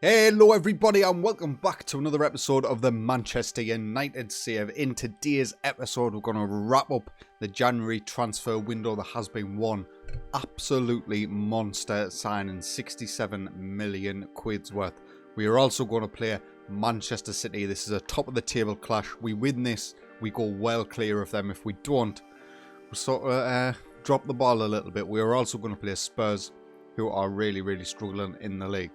Hello everybody and welcome back to another episode of the Manchester United Save. In today's episode we're going to wrap up the January transfer window. There has been one absolutely monster signing, 67 million quid's worth. We are also going to play Manchester City. This is a top of the table clash. We win this, we go well clear of them. If we don't, we sort of drop the ball a little bit. We are also going to play Spurs, who are really struggling in the league.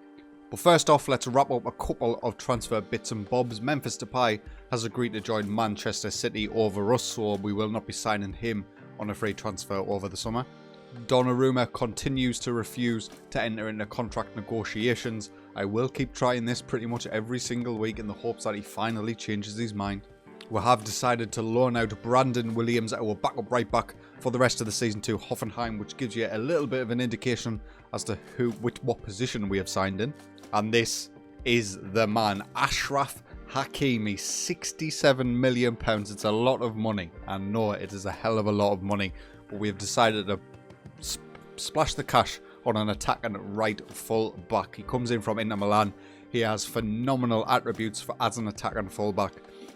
But first off, let's wrap up a couple of transfer bits and bobs. Memphis Depay has agreed to join Manchester City over us, so we will not be signing him on a free transfer over the summer. Donnarumma continues to refuse to enter into contract negotiations. I will keep trying this pretty much every single week in the hopes that he finally changes his mind. We have decided to loan out Brandon Williams, our backup right back, for the rest of the season to Hoffenheim, which gives you a little bit of an indication as to what position we have signed in. And this is the man, Achraf Hakimi, £67 million. It's a lot of money. I know it is a hell of a lot of money, but we have decided to splash the cash on an attacking right full back. He comes in from Inter Milan. He has phenomenal attributes as an attacking full back.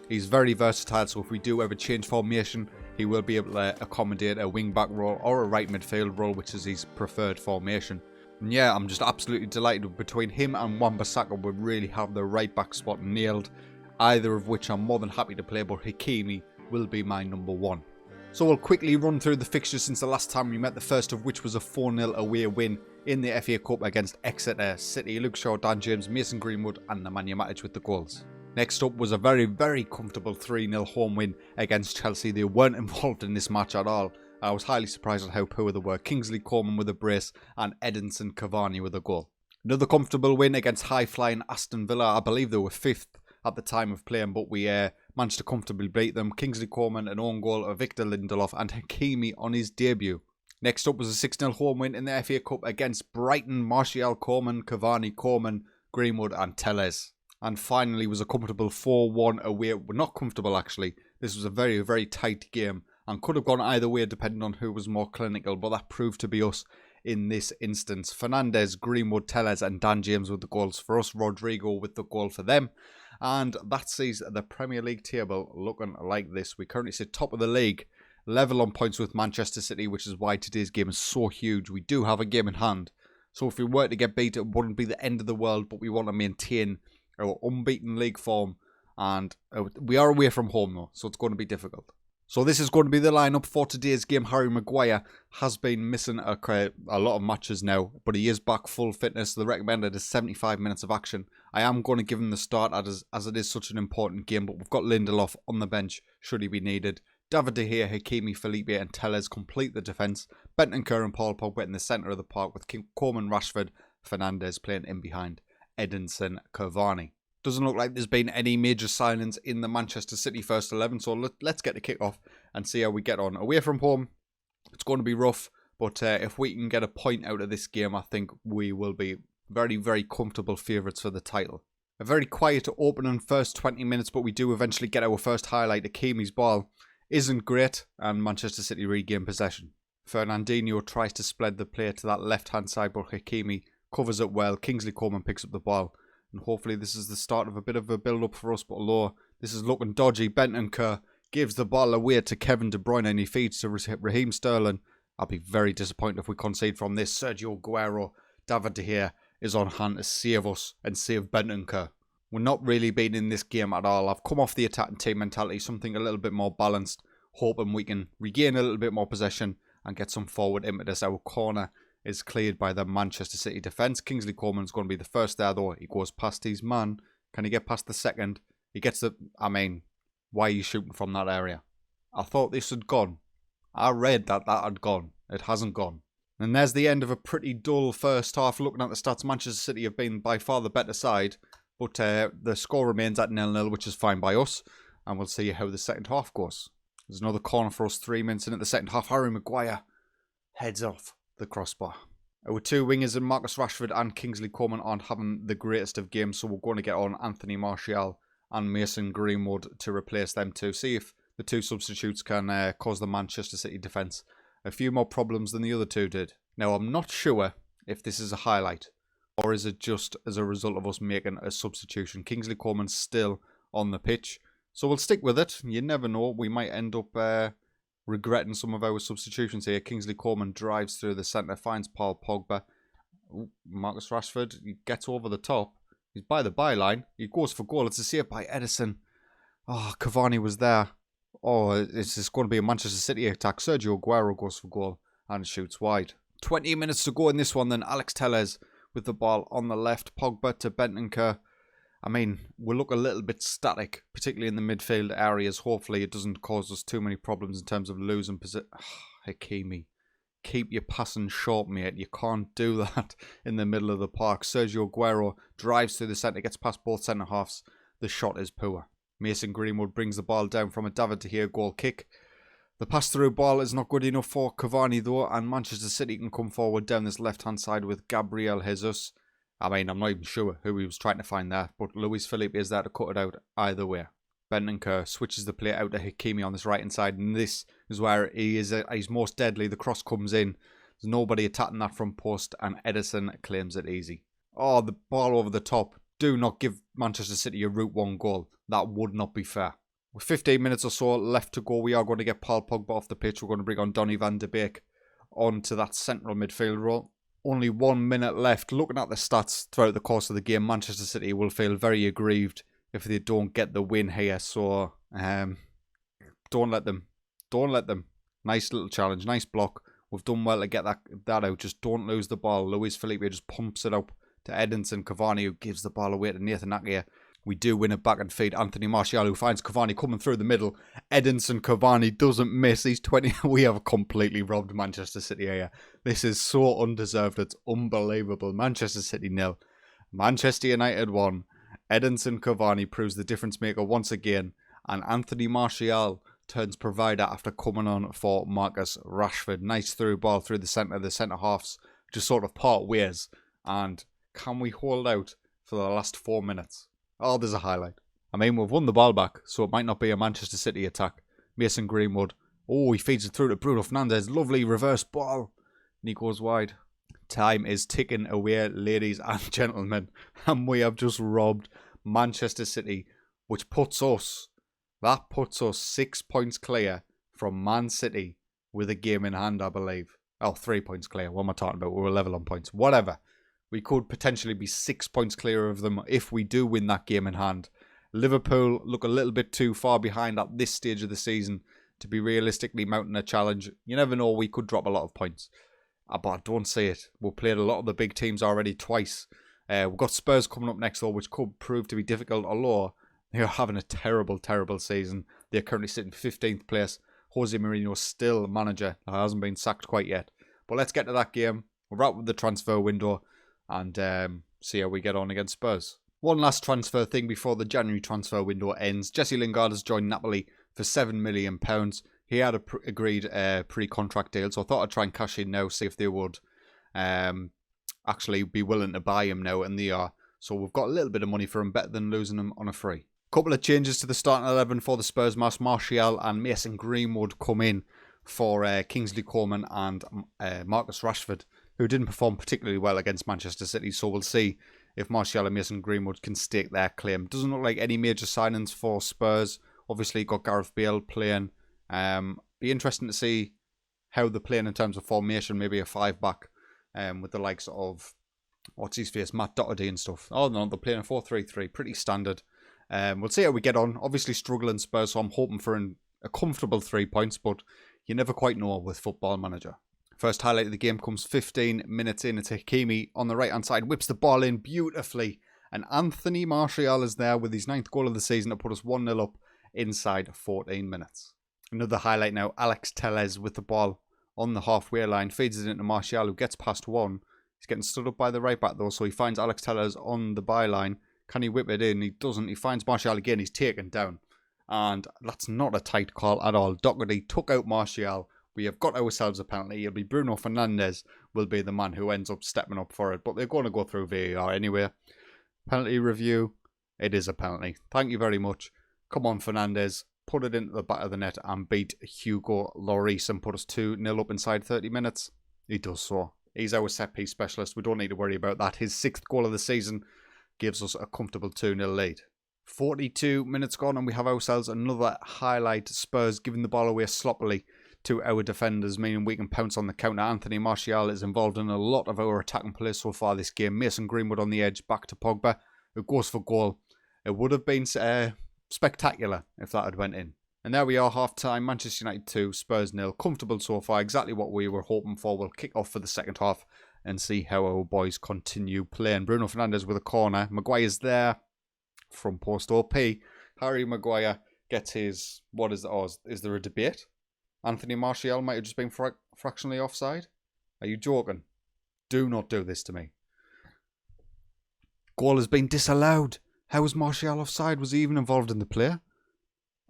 He's very versatile, so if we do ever change formation, he will be able to accommodate a wing back role or a right midfield role, which is his preferred formation. And yeah, I'm just absolutely delighted. Between him and Wan-Bissaka, we really have the right back spot nailed, either of which I'm more than happy to play, but Hakimi will be my number one. So we'll quickly run through the fixtures since the last time we met, the first of which was a 4-0 away win in the FA Cup against Exeter City. Luke Shaw, Dan James, Mason Greenwood and Nemanja Matic with the goals. Next up was a very comfortable 3-0 home win against Chelsea. They weren't involved in this match at all. I was highly surprised at how poor they were. Kingsley Coman with a brace and Edinson Cavani with a goal. Another comfortable win against high-flying Aston Villa. I believe they were 5th at the time of playing, but we managed to comfortably beat them. Kingsley Coman, an own goal of Victor Lindelof and Hakimi on his debut. Next up was a 6-0 home win in the FA Cup against Brighton. Martial, Coman, Cavani, Coman, Greenwood and Telles. And finally was a comfortable 4-1 away. Well, not comfortable actually. This was a very tight game and could have gone either way depending on who was more clinical, but that proved to be us in this instance. Fernandes, Greenwood, Telles and Dan James with the goals for us. Rodrigo with the goal for them. And that sees the Premier League table looking like this. We currently sit top of the league, level on points with Manchester City, which is why today's game is so huge. We do have a game in hand. So if we were to get beat, it wouldn't be the end of the world, but we want to maintain our unbeaten league form. And we are away from home though, so it's going to be difficult. So this is going to be the lineup for today's game. Harry Maguire has been missing a lot of matches now, but he is back full fitness. The recommended is 75 minutes of action. I am going to give him the start as it is such an important game, but we've got Lindelof on the bench should he be needed. David De Gea, Hakimi, Felipe and Telles complete the defence. Bentancur and Paul Pogba in the centre of the park with Coman, Rashford, Fernandes playing in behind Edinson Cavani. Doesn't look like there's been any major signings in the Manchester City first 11, so let's get the kick-off and see how we get on. Away from home, it's going to be rough, but if we can get a point out of this game, I think we will be very comfortable favourites for the title. A very quiet opening first 20 minutes, but we do eventually get our first highlight. Hakimi's ball isn't great, and Manchester City regain possession. Fernandinho tries to spread the play to that left-hand side, but Hakimi covers it well. Kingsley Coman picks up the ball. And hopefully this is the start of a bit of a build-up for us. But although this is looking dodgy, Bentancur gives the ball away to Kevin De Bruyne and he feeds to Raheem Sterling. I'll be very disappointed if we concede from this. Sergio Aguero, David De Gea is on hand to save us and save Bentancur. We're not really being in this game at all. I've come off the attacking team mentality, something a little bit more balanced, hoping we can regain a little bit more possession and get some forward impetus. Our corner is cleared by the Manchester City defence. Kingsley Coman is going to be the first there though. He goes past his man. Can he get past the second? He gets the... I mean, why are you shooting from that area? I thought this had gone. I read that had gone. It hasn't gone. And there's the end of a pretty dull first half. Looking at the stats, Manchester City have been by far the better side. But the score remains at 0-0, which is fine by us. And we'll see how the second half goes. There's another corner for us 3 minutes in at the second half. Harry Maguire heads off the crossbar. Our two wingers in Marcus Rashford and Kingsley Coman aren't having the greatest of games, so we're going to get on Anthony Martial and Mason Greenwood to replace them two. See if the two substitutes can cause the Manchester City defence a few more problems than the other two did. Now, I'm not sure if this is a highlight, Or is it just as a result of us making a substitution? Kingsley Coman's still on the pitch. So we'll stick with it. You never know. We might end up regretting some of our substitutions here. Kingsley Coman drives through the centre, finds Paul Pogba. Ooh, Marcus Rashford, he gets over the top. He's by the byline. He goes for goal. It's a save by Edison. Oh, Cavani was there. Oh, it's going to be a Manchester City attack. Sergio Aguero goes for goal and shoots wide. 20 minutes to go in this one then. Alex Telles with the ball on the left. Pogba to Bentancur. I mean, we'll look a little bit static, particularly in the midfield areas. Hopefully it doesn't cause us too many problems in terms of losing position. Hakimi, keep your passing short, mate. You can't do that in the middle of the park. Sergio Aguero drives through the centre, gets past both centre-halves. The shot is poor. Mason Greenwood brings the ball down from a David De Gea goal kick. The pass-through ball is not good enough for Cavani though, and Manchester City can come forward down this left-hand side with Gabriel Jesus. I mean, I'm not even sure who he was trying to find there, but Luis Felipe is there to cut it out either way. Bentancur switches the play out to Hakimi on this right-hand side, and this is where he's most deadly. The cross comes in. There's nobody attacking that front post, and Edison claims it easy. Oh, the ball over the top. Do not give Manchester City a Route 1 goal. That would not be fair. With 15 minutes or so left to go, we are going to get Paul Pogba off the pitch. We're going to bring on Donny van de Beek onto that central midfield role. Only 1 minute left. Looking at the stats throughout the course of the game, Manchester City will feel very aggrieved if they don't get the win here. So, don't let them. Don't let them. Nice little challenge. Nice block. We've done well to get that out. Just don't lose the ball. Luis Felipe just pumps it up to Edinson Cavani, who gives the ball away to Nathan Ake. We do win it back and feed Anthony Martial, who finds Cavani coming through the middle. Edinson Cavani doesn't miss. He's 20. We have completely robbed Manchester City here. This is so undeserved. It's unbelievable. Manchester City 0. Manchester United 1. Edinson Cavani proves the difference maker once again. And Anthony Martial turns provider after coming on for Marcus Rashford. Nice through ball through the centre halves. Just sort of part ways. And can we hold out for the last 4 minutes? Oh, there's a highlight. I mean, we've won the ball back, so it might not be a Manchester City attack. Mason Greenwood. Oh, he feeds it through to Bruno Fernandes. Lovely reverse ball. And he goes wide. Time is ticking away, ladies and gentlemen. And we have just robbed Manchester City, which puts us 6 points clear from Man City with a game in hand, I believe. Oh, 3 points clear. What am I talking about? We're level on points. Whatever. We could potentially be 6 points clear of them if we do win that game in hand. Liverpool look a little bit too far behind at this stage of the season to be realistically mounting a challenge. You never know, we could drop a lot of points. But I don't see it. We've played a lot of the big teams already twice. We've got Spurs coming up next though, which could prove to be difficult, although they are having a terrible, terrible season. They're currently sitting 15th place. Jose Mourinho is still manager. He hasn't been sacked quite yet. But let's get to that game. We're out with the transfer window and see how we get on against Spurs. One last transfer thing before the January transfer window ends. Jesse Lingard has joined Napoli for £7 million. He had agreed a pre-contract deal, so I thought I'd try and cash in now, see if they would actually be willing to buy him now, and they are. So we've got a little bit of money for him, better than losing him on a free. Couple of changes to the starting 11 for the Spurs. Martial and Mason Greenwood come in for Kingsley Coman and Marcus Rashford, who didn't perform particularly well against Manchester City. So we'll see if Martial and Mason Greenwood can stake their claim. Doesn't look like any major signings for Spurs. Obviously, got Gareth Bale playing. Be interesting to see how they're playing in terms of formation. Maybe a 5-back with the likes of, what's his face, Matt Doherty and stuff. Oh no, they're playing a 4-3-3. Pretty standard. We'll see how we get on. Obviously struggling Spurs, so I'm hoping for a comfortable 3 points, but you never quite know with Football Manager. First highlight of the game comes 15 minutes in. It's Hakimi on the right-hand side. Whips the ball in beautifully. And Anthony Martial is there with his 9th goal of the season to put us 1-0 up inside 14 minutes. Another highlight now. Alex Telles with the ball on the halfway line. Feeds it into Martial, who gets past one. He's getting stood up by the right-back though, so he finds Alex Telles on the byline. Can he whip it in? He doesn't. He finds Martial again. He's taken down. And that's not a tight call at all. Doherty took out Martial. We have got ourselves a penalty. It'll be Bruno Fernandes will be the man who ends up stepping up for it. But they're going to go through VAR anyway. Penalty review. It is a penalty. Thank you very much. Come on, Fernandes. Put it into the back of the net and beat Hugo Lloris and put us 2-0 up inside 30 minutes. He does so. He's our set-piece specialist. We don't need to worry about that. His 6th goal of the season gives us a comfortable 2-0 lead. 42 minutes gone and we have ourselves another highlight. Spurs giving the ball away sloppily to our defenders, meaning we can pounce on the counter. Anthony Martial is involved in a lot of our attacking plays so far this game. Mason Greenwood on the edge, back to Pogba, who goes for goal. It would have been spectacular if that had went in. And there we are, half-time, Manchester United 2, Spurs 0. Comfortable so far, exactly what we were hoping for. We'll kick off for the second half and see how our boys continue playing. Bruno Fernandes with a corner. Maguire's there from post OP. Harry Maguire gets his, what is it? Oh, is there a debate? Anthony Martial might have just been fractionally offside. Are you joking? Do not do this to me. Goal has been disallowed. How was Martial offside? Was he even involved in the play?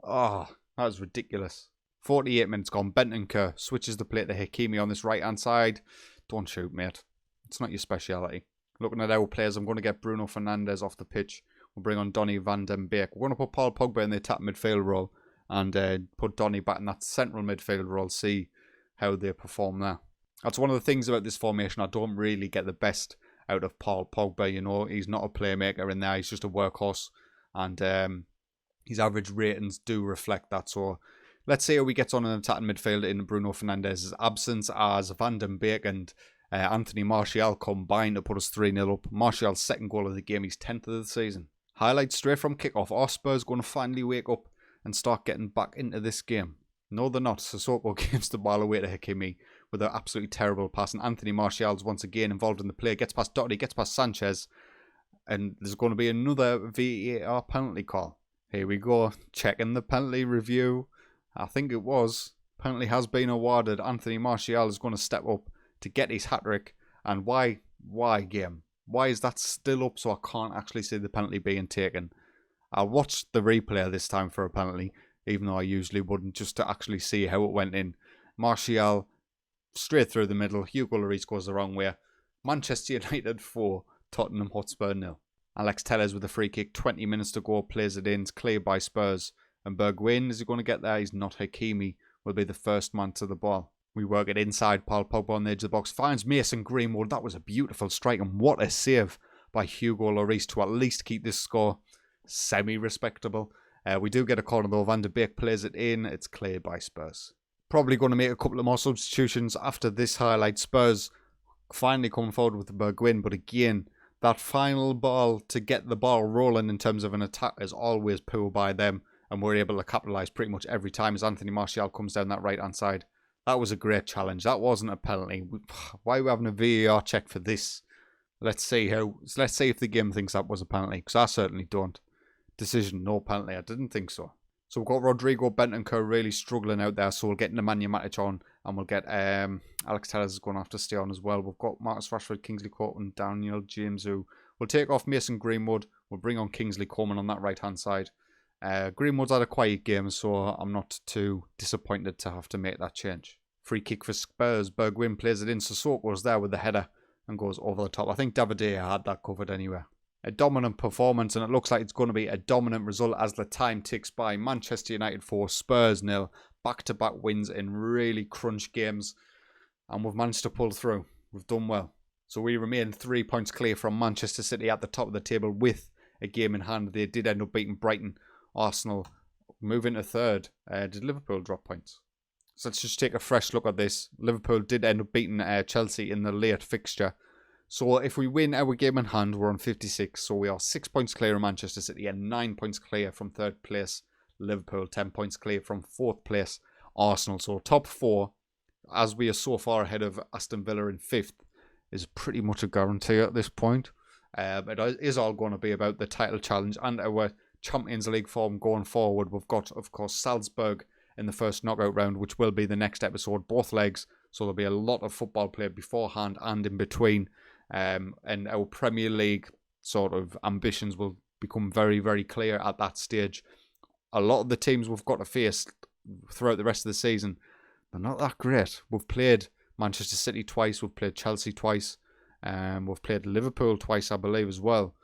Oh, that was ridiculous. 48 minutes gone. Bentancur switches the play to Hakimi on this right-hand side. Don't shoot, mate. It's not your speciality. Looking at our players, I'm going to get Bruno Fernandes off the pitch. We'll bring on Donny van den Beek. We're going to put Paul Pogba in the attack midfield role and put Donny back in that central midfield role. See how they perform there. That's one of the things about this formation. I don't really get the best out of Paul Pogba. You know, he's not a playmaker in there. He's just a workhorse. And his average ratings do reflect that. So let's see how he gets on an attacking midfield in Bruno Fernandes' absence, as Van den Beek and Anthony Martial combined to put us 3-0 up. Martial's 2nd goal of the game, he's 10th of the season. Highlights straight from kickoff. Are Spurs going to finally wake up and start getting back into this game? No, they're not. Sissoko gives the ball away to Hakimi with an absolutely terrible pass. And Anthony Martial's once again involved in the play. Gets past Doherty, gets past Sanchez. And there's going to be another VAR penalty call. Here we go. Checking the penalty review. I think it was. Penalty has been awarded. Anthony Martial is going to step up to get his hat-trick. And why game? Why is that still up so I can't actually see the penalty being taken? I watched the replay this time for a penalty, even though I usually wouldn't, just to actually see how it went in. Martial straight through the middle. Hugo Lloris goes the wrong way. Manchester United 4, Tottenham Hotspur 0. Alex Telles with a free kick, 20 minutes to go, plays it in. It's cleared by Spurs. And Bergwijn, is he going to get there? He's not. Hakimi will be the first man to the ball. We work it inside. Paul Pogba on the edge of the box finds Mason Greenwood. That was a beautiful strike, and what a save by Hugo Lloris to at least keep this score semi-respectable. We do get a corner though. Van der Beek plays it in. It's cleared by Spurs. Probably going to make a couple of more substitutions after this highlight. Spurs finally coming forward with the Bergwijn, but again, that final ball to get the ball rolling in terms of an attack is always poor by them, and we're able to capitalise pretty much every time as Anthony Martial comes down that right-hand side. That was a great challenge. That wasn't a penalty. Why are we having a VAR check for this? Let's see if the game thinks that was a penalty, because I certainly don't. Decision, no penalty. I didn't think so. So we've got Rodrigo Bentancur really struggling out there, so we'll get Nemanja Matic on, and we'll get Alex Telles is going to have to stay on as well. We've got Marcus Rashford, Kingsley Coman, Daniel James, who will take off Mason Greenwood. We'll bring on Kingsley Coman on that right-hand side. Greenwood's had a quiet game, so I'm not too disappointed to have to make that change. Free kick for Spurs. Bergwijn plays it in. Sissoko's there with the header and goes over the top. I think Davide had that covered anyway. A dominant performance, and it looks like it's going to be a dominant result as the time ticks by. Manchester United 4, Spurs 0. Back-to-back wins in really crunch games, and we've managed to pull through. We've done well. So we remain 3 points clear from Manchester City at the top of the table with a game in hand. They did end up beating Brighton. Arsenal move into third. Did Liverpool drop points? So let's just take a fresh look at this. Liverpool did end up beating Chelsea in the late fixture. So if we win our game in hand, we're on 56. So we are 6 points clear of Manchester City and 9 points clear from third place Liverpool. 10 points clear from fourth place Arsenal. So top four, as we are so far ahead of Aston Villa in fifth, is pretty much a guarantee at this point. It is all going to be about the title challenge and our Champions League form going forward. We've got, of course, Salzburg in the first knockout round, which will be the next episode, both legs. So there'll be a lot of football played beforehand and in between. And our Premier League sort of ambitions will become very, very clear at that stage. A lot of the teams we've got to face throughout the rest of the season, they're not that great. We've played Manchester City twice, we've played Chelsea twice, we've played Liverpool twice, I believe, as well.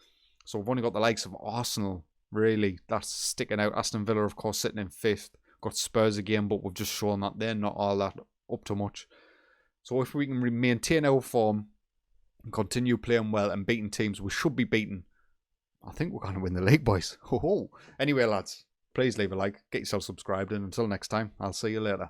So we've only got the likes of Arsenal, really, that's sticking out. Aston Villa, of course, sitting in fifth. Got Spurs again, but we've just shown that they're not all that up to much. So if we can maintain our form and continue playing well and beating teams we should be beating, I think we're going to win the league, boys. Ho ho. Anyway, lads, please leave a like, get yourself subscribed, and until next time, I'll see you later.